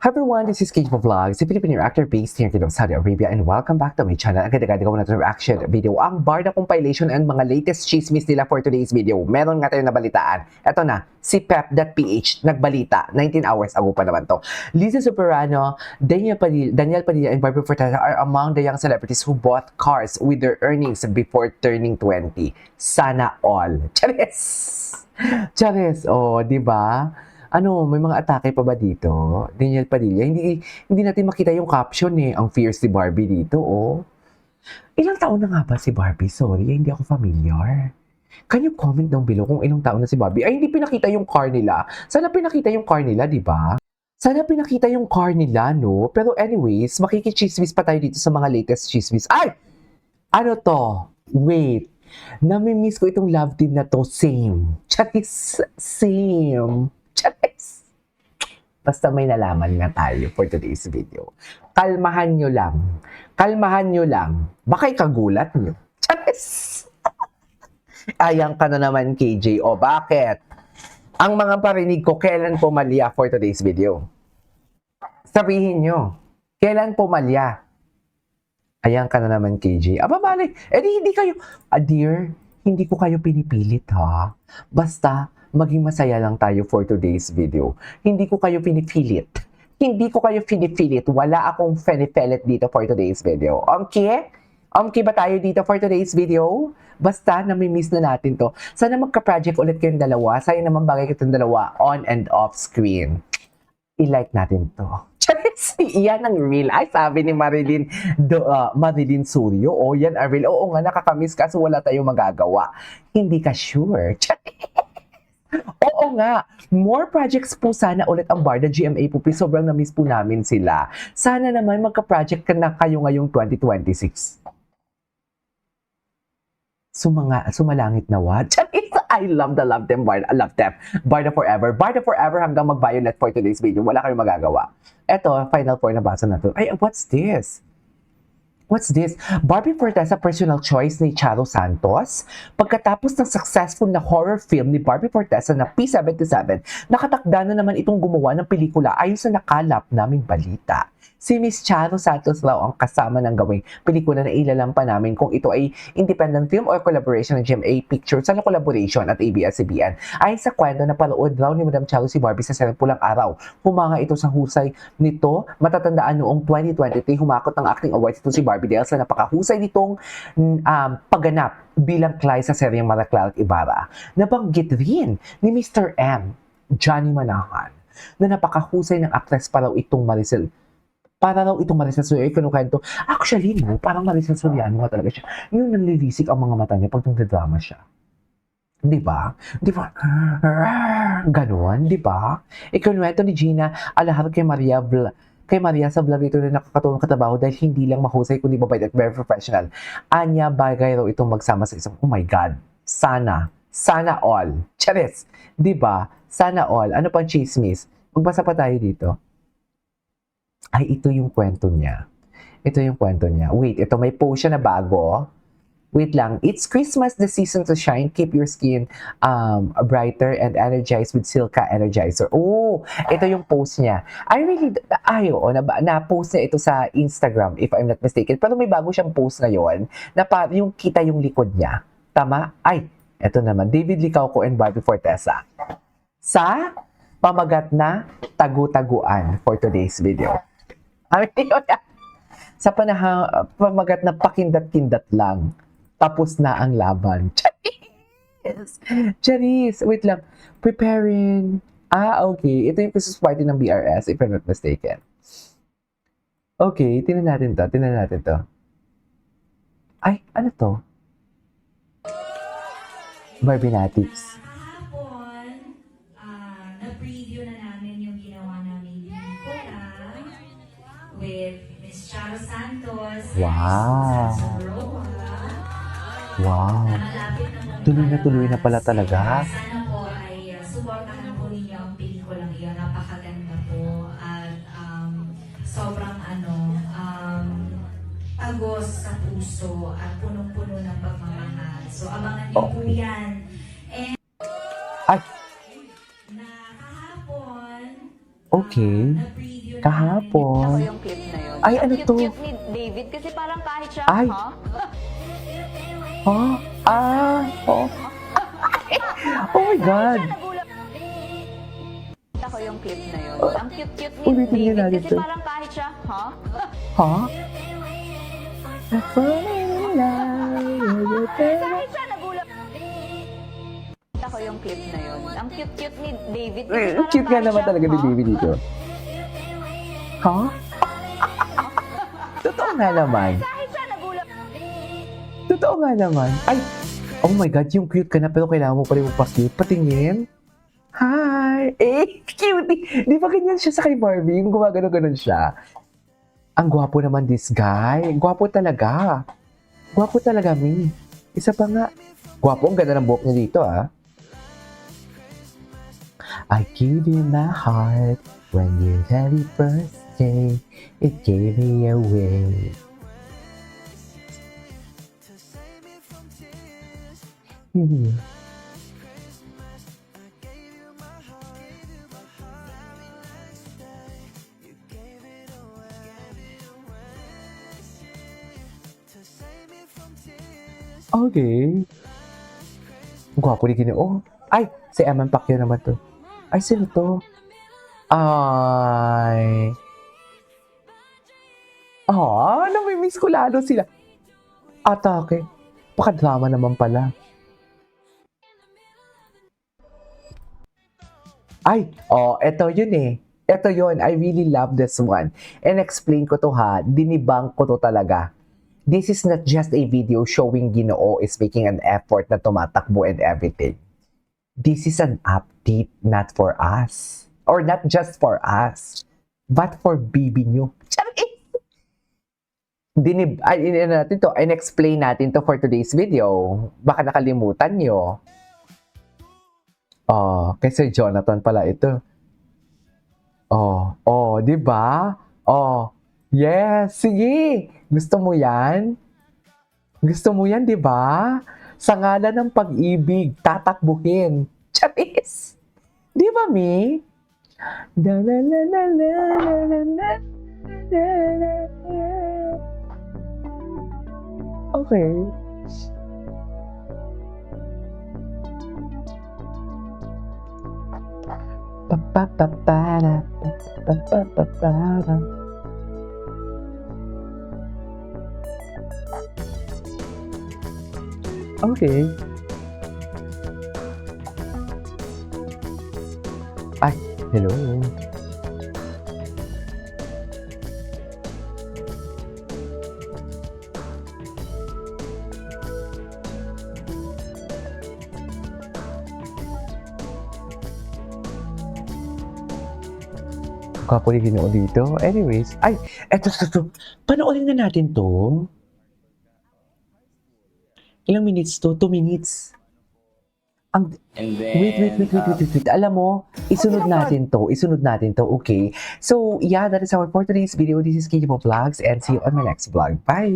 Hi everyone, this is Kate Vlogs, a Filipino actor based here in Kingdom, Saudi Arabia, and welcome back to my channel. Agad-agad gawa natin reaction video, ang Barda compilation and mga latest chismis nila for today's video. Meron nga tayo nabalitaan. Ito na, si Pep.ph, nagbalita, 19 hours ago pa naman to. Lisa Soberano, Daniel Padilla, and Barbie Forteza are among the young celebrities who bought cars with their earnings before turning 20. Sana all. Charis! Charis, oh, di ba? Ano, may mga atake pa ba dito? Daniel Padilla, hindi natin makita yung caption eh. Ang fierce si Barbie dito, oh. Ilang taon na nga ba si Barbie? Sorry, hindi ako familiar. Can you comment down below kung ilang taon na si Barbie? Ay, hindi pinakita yung car nila. Sana pinakita yung car nila, di ba? Sana pinakita yung car nila, no? Pero anyways, makikichismis pa tayo dito sa mga latest chismis. Ay! Ano to? Wait. Namimiss ko itong love team na to. Same. Charis, same. Charis. Basta may nalaman nga tayo for today's video. Kalmahan nyo lang. Kalmahan nyo lang. Baka ikagulat nyo. Charis. Ayan ka na naman, KJ. O bakit? Ang mga parinig ko, kailan pumalya for today's video? Sabihin nyo. Kailan pumalya? Ayan ka na naman, KJ. Aba, balik. Hindi kayo. Dear, hindi ko kayo pinipilit, ha? Basta, maging masaya lang tayo for today's video. Hindi ko kayo pinipilit. Hindi ko kayo pinipilit. Wala akong fenifelet dito for today's video. Okay? Okay ba tayo dito for today's video? Basta, namimiss na natin to. Sana magka-project ulit kayong dalawa. Sayang naman bagay kitong dalawa on and off screen. I-like natin to. Charis, yan ang real. Ay, sabi ni Marilyn Suryo. O, yan ang real. Oo nga, nakakamiss ka so wala tayong magagawa. Hindi ka sure. Charis. Oo nga, more projects po sana ulit ang Barda GMA po. Sobrang na-miss po namin sila. Sana naman magka-project ka na kayo ngayong 2026. Sumalangit na what? I love them, Barda. I love them. Barda forever. Barda forever hanggang mag-violet for today's video. Wala kayong magagawa. Eto, final four na basa na to. Ay, what's this? What's this? Barbie Forteza personal choice ni Charo Santos? Pagkatapos ng successful na horror film ni Barbie Forteza na P77, nakatakda na naman itong gumawa ng pelikula ayon sa nakalap naming balita. Si Miss Charo Santos raw ang kasama ng gawing pelikula na ilalampa namin kung ito ay independent film or collaboration ng GMA Pictures sa collaboration at ABS-CBN. Ayon sa kwento na panood raw ni Madam Charo si Barbie sa Pulang Araw. Humanga ito sa husay nito. Matatandaan noong 2023, humakot ng acting awards ito si Barbie dahil sa napakahusay nitong pagganap bilang Clyde sa seryeng Mara Clara at Ibarra. Nabanggit rin ni Mr. M, Johnny Manahan, na napakahusay ng actress para itong Maricel Soriano. Kinukwento. Actually, no, parang Maricel Soriano nga talaga siya. Yung nanlilisik ang mga mata niya pag nagdrama siya. Di ba? Di ba? Ganon, di ba? Ikinuwento ni Gina Alahar kay Maria sa vlog ito na nakakatulong katabaho dahil hindi lang mahusay kundi mabait at very professional. Anya, bagay raw itong magsama sa isang, oh my God, sana all. Charis, di ba? Sana all. Ano pang chismis? Magbasa pa tayo dito. Ay, ito yung kwento niya. Ito yung kwento niya. Wait, ito may post siya na bago. Wait lang. It's Christmas, the season to shine. Keep your skin brighter and energized with Silka Energizer. Oh, ito yung post niya. Na-post niya ito sa Instagram, if I'm not mistaken. Pero may bago siyang post ngayon na yung kita yung likod niya. Tama? Ay, ito naman. David Licauco and Barbie Forteza. Sa pamagat na tagu-taguan for today's video. Sa pamagat na pakindat-kindat lang. Tapos na ang laban. Charis! Charis! Wait lang. Preparing. Okay. Ito yung Christmas party ng BRS, if I'm not mistaken. Okay. Tingnan natin to. Ay, ano to? Barbinatics. Kahapon, na-preview na namin yung ginawa namin pelikula with Miss Charo Santos. Wow. Wow. Tuloy na pala talaga. Sana po ay suportahan po ninyo ang pelikulang iyon. Napakaganda po at sobrang tagos sa puso at punong-puno ng pagmamahal. So abangan niyo po yan. And Ay, na kahapon, okay. na-preview yun Kahapon. Ako yung clip na yun. Ay, ano Ang to? cute-cute ni David kasi parang kahit siya, Ay. ha? Oh, oh. Oh my God. Siya nagulat. Ako yung clip na yun. Ang cute-cute ni Ulitin niya David natin kasi to. parang kahit siya, ha? Ha? I fall in love Kahit siya nagulat. Ako yung clip na yun. Ang cute-cute ni David kasi parang Cute nga kahit naman siya, talaga ni ha? Baby dito. Ha? Totoo nga naman. Kahit siya nagulat. Totoo nga naman. Ay! Oh my God, yung cute ka na pero kailangan mo pa rin magpa-cute. Patingin. Hi! Eh, cutie! Di ba ganyan siya sa kay Barbie? Yung gumagano-ganon siya. Ang gwapo naman this guy. Gwapo talaga. Gwapo talaga, Mi. Isa pa nga. Gwapo, ang ganda ng buhok niya dito, ah. I give you my heart when you had it birthday. It gave me away. Hmm. Okay. Gwapo ni Ginoo. Ay, si Eman Pacquiao naman to. Ay, sino to? Ay. Namimiss ko lalo sila. Atake. Pakadrama naman pala. Ay, eto yun eh. Eto yun. I really love this one. And explain ko to ha. Dinibang ko to talaga. This is not just a video showing Ginoo is making an effort na tumatakbo and everything. This is an update not for us. Or not just for us. But for Bibi nyo. Natin to. And explain natin to for today's video. Baka nakalimutan nyo. Kay Sir Jonathan pala ito. Di ba? Yes, sige. Gusto mo yan? Gusto mo yan, di ba? Sa ngalan ng pag-ibig, tatakbuhin. Charis! Di ba, Mi? Okay. Okay. Ay, hello. Kapo ni Ginoo dito. Anyways, ay, eto. Panoorin na natin to. Ilang minutes to? 2 minutes. Wait. Alam mo, isunod natin to. Okay? So, yeah, that is our for today's video. This is Katie Vlogs and see you on my next vlog. Bye!